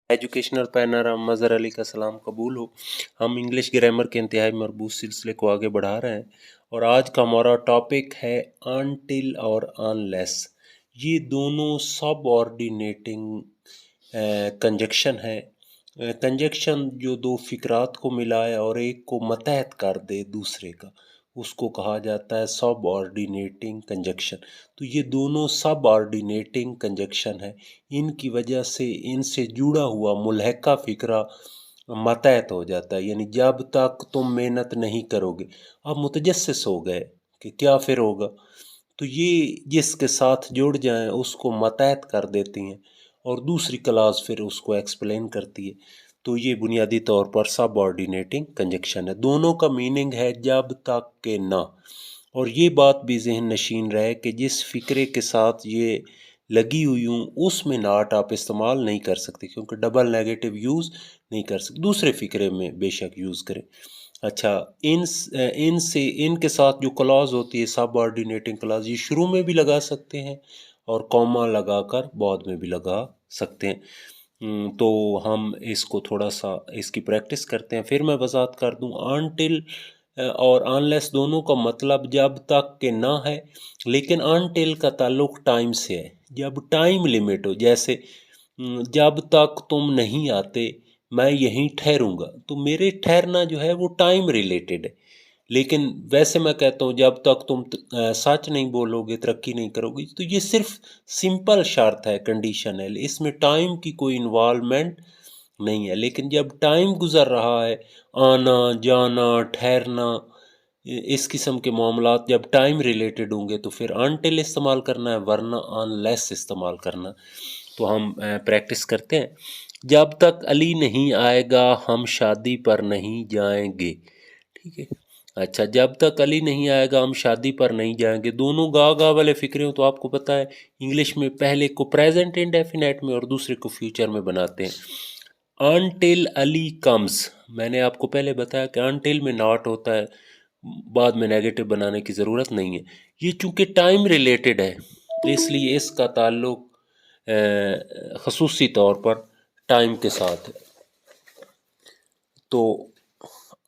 Educational panorama Mazhar Ali का सलाम कबूल हो। हम इंग्लिश ग्रामर के इंतहाई मरबूत सिलसिले को आगे बढ़ा रहे हैं और आज का हमारा टॉपिक है अनटिल और अनलेस। ये दोनों सब ऑर्डिनेटिंग कंजक्शन है। कंजक्शन जो दो फिक्रात को मिलाए और एक को मतहत कर दे दूसरे का, उसको कहा जाता है सब ऑर्डिनेटिंग कंजक्शन। तो ये दोनों सब ऑर्डिनेटिंग कंजक्शन है, इनकी वजह से इनसे जुड़ा हुआ मुल्हका फ़िक्रा मतहत हो जाता है। यानी जब तक तुम मेहनत नहीं करोगे, अब मुतजस्सिस हो गए कि क्या फिर होगा, तो ये जिसके साथ जुड़ जाएं उसको मतहत कर देती हैं और दूसरी क्लास फिर उसको एक्सप्लेन करती है। तो ये बुनियादी तौर पर सब ऑर्डिनेटिंग कंजक्शन है। दोनों का मीनिंग है जब तक के ना। और ये बात भी जहन नशीन रहे कि जिस फ़िक्रे के साथ ये लगी हुई हूँ उसमें नाट आप इस्तेमाल नहीं कर सकते, क्योंकि डबल नेगेटिव यूज़ नहीं कर सकते। दूसरे फ़िक्रे में बेशक यूज़ करें। अच्छा, इनसे इनके साथ जो क्लॉज होती है सब ऑर्डिनेटिंग क्लॉज, ये शुरू में भी लगा सकते हैं और कॉमा लगाकर बाद में भी लगा सकते हैं। तो हम इसको थोड़ा सा इसकी प्रैक्टिस करते हैं, फिर मैं वजाहत कर दूं। अनटिल और अनलेस दोनों का मतलब जब तक के ना है, लेकिन अनटिल का ताल्लुक टाइम से है। जब टाइम लिमिट हो, जैसे जब तक तुम नहीं आते मैं यहीं ठहरूंगा, तो मेरे ठहरना जो है वो टाइम रिलेटेड है। लेकिन वैसे मैं कहता हूँ जब तक तुम सच नहीं बोलोगे तरक्की नहीं करोगे, तो ये सिर्फ सिंपल शर्त है, कंडीशन है, इसमें टाइम की कोई इन्वॉल्वमेंट नहीं है। लेकिन जब टाइम गुजर रहा है, आना जाना ठहरना, इस किस्म के मामलात जब टाइम रिलेटेड होंगे तो फिर अनटिल इस्तेमाल करना है, वरना अनलेस इस्तेमाल करना। तो हम प्रैक्टिस करते हैं। जब तक अली नहीं आएगा हम शादी पर नहीं जाएंगे। ठीक है। अच्छा, जब तक अली नहीं आएगा हम शादी पर नहीं जाएंगे, दोनों गा गा वाले फिक्रे हो तो आपको पता है इंग्लिश में पहले को प्रेजेंट इंडेफिनेट में और दूसरे को फ्यूचर में बनाते हैं। अनटिल अली कम्स, मैंने आपको पहले बताया कि अनटिल में नॉट होता है, बाद में नेगेटिव बनाने की ज़रूरत नहीं है। ये चूँकि टाइम रिलेटेड है इसलिए इसका ताल्लुक खसूसी तौर पर टाइम के साथ है। तो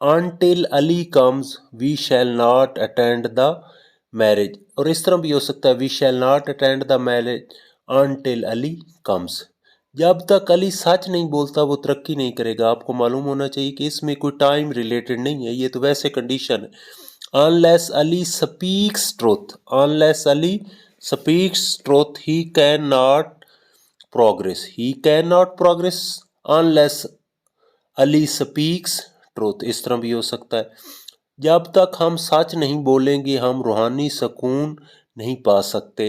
until Ali comes we shall not attend the marriage, और इस तरह भी हो सकता है we shall not attend the marriage until Ali comes. जब तक अली सच नहीं बोलता वो तरक्की नहीं करेगा। आपको मालूम होना चाहिए कि इसमें कोई टाइम रिलेटेड नहीं है, ये तो वैसे कंडीशन है। Unless Ali speaks truth, unless Ali speaks truth he can not progress, he can not progress unless Ali speaks truth, इस तरह भी हो सकता है। जब तक हम सच नहीं बोलेंगे हम रूहानी सुकून नहीं पा सकते,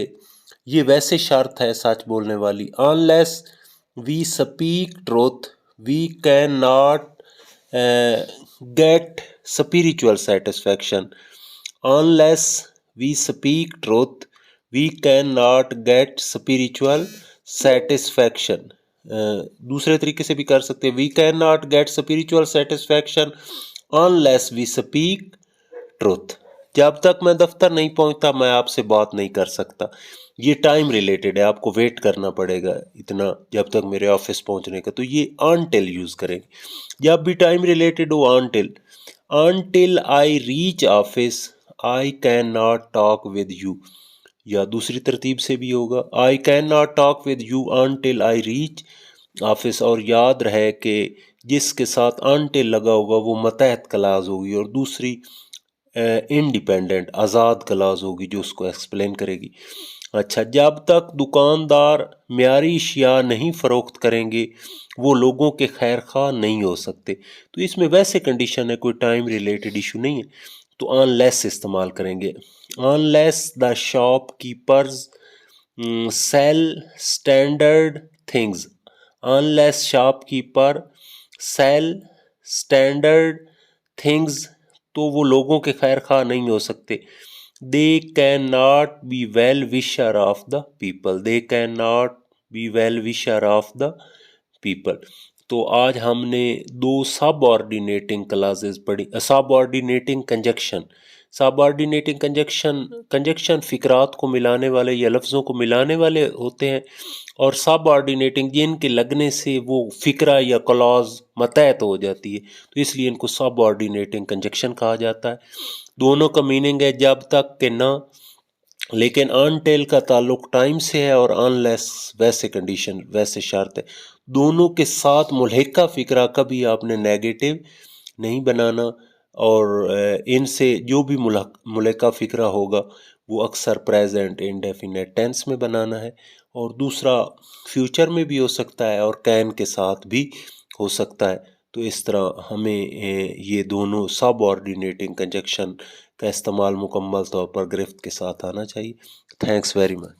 ये वैसे शर्त है सच बोलने वाली। Unless we speak truth we can not get spiritual satisfaction, unless we speak truth we can not get spiritual satisfaction. दूसरे तरीके से भी कर सकते हैं, we can not get spiritual satisfaction unless we speak truth. जब तक मैं दफ्तर नहीं पहुंचता मैं आपसे बात नहीं कर सकता। ये टाइम रिलेटेड है, आपको वेट करना पड़ेगा इतना जब तक मेरे ऑफिस पहुंचने का, तो ये अनटिल यूज करेंगे। जब भी टाइम रिलेटेड हो until. Until I reach office I can not talk with you, या दूसरी तरतीब से भी होगा I can not talk with you until I reach office. और याद रहे कि जिसके साथ अनटिल लगा होगा वो मतहत क्लास होगी और दूसरी इंडिपेंडेंट आज़ाद क्लास होगी जो उसको एक्सप्लेन करेगी। अच्छा, जब तक दुकानदार म्यारी अशिया नहीं फ़रोख्त करेंगे वो लोगों के खैर खा नहीं हो सकते। तो इसमें वैसे कंडीशन है, कोई टाइम रिलेटेड इशू नहीं है, तो अनलेस इस्तेमाल करेंगे। Unless the shop keepers sell standard things, unless shopkeeper sell standard things, तो वो लोगों के खैर खा नहीं हो सकते। They can not be well wisher of the people, they can not be well wisher of the people. तो आज हमने दो सब ऑर्डिनेटिंग क्लासेस पढ़ी, subordinating conjunction subordinating conjunction फिक्रात को मिलाने वाले या लफ्ज़ों को मिलाने वाले होते हैं, और सबऑर्डिनेटिंग जिनके लगने से वो फ़िक्रा या क्लॉज मतहत हो जाती है, तो इसलिए इनको सबऑर्डिनेटिंग कंजक्शन कहा जाता है। दोनों का मीनिंग है जब तक कि ना, लेकिन अनटिल का ताल्लुक टाइम से है, और अनलेस वैसे कंडीशन वैसे शर्त है। दोनों के साथ मुल्हिका फ़िक्रा कभी आपने नेगेटिव नहीं बनाना, और इनसे जो भी मुल्हिका फ़िक्रा होगा वो अक्सर प्रेजेंट इंडेफिनेट टेंस में बनाना है, और दूसरा फ्यूचर में भी हो सकता है और कैन के साथ भी हो सकता है। तो इस तरह हमें ये दोनों सबऑर्डिनेटिंग कंजक्शन का इस्तेमाल मुकम्मल तौर पर गिरफ्त के साथ आना चाहिए। Thanks very much.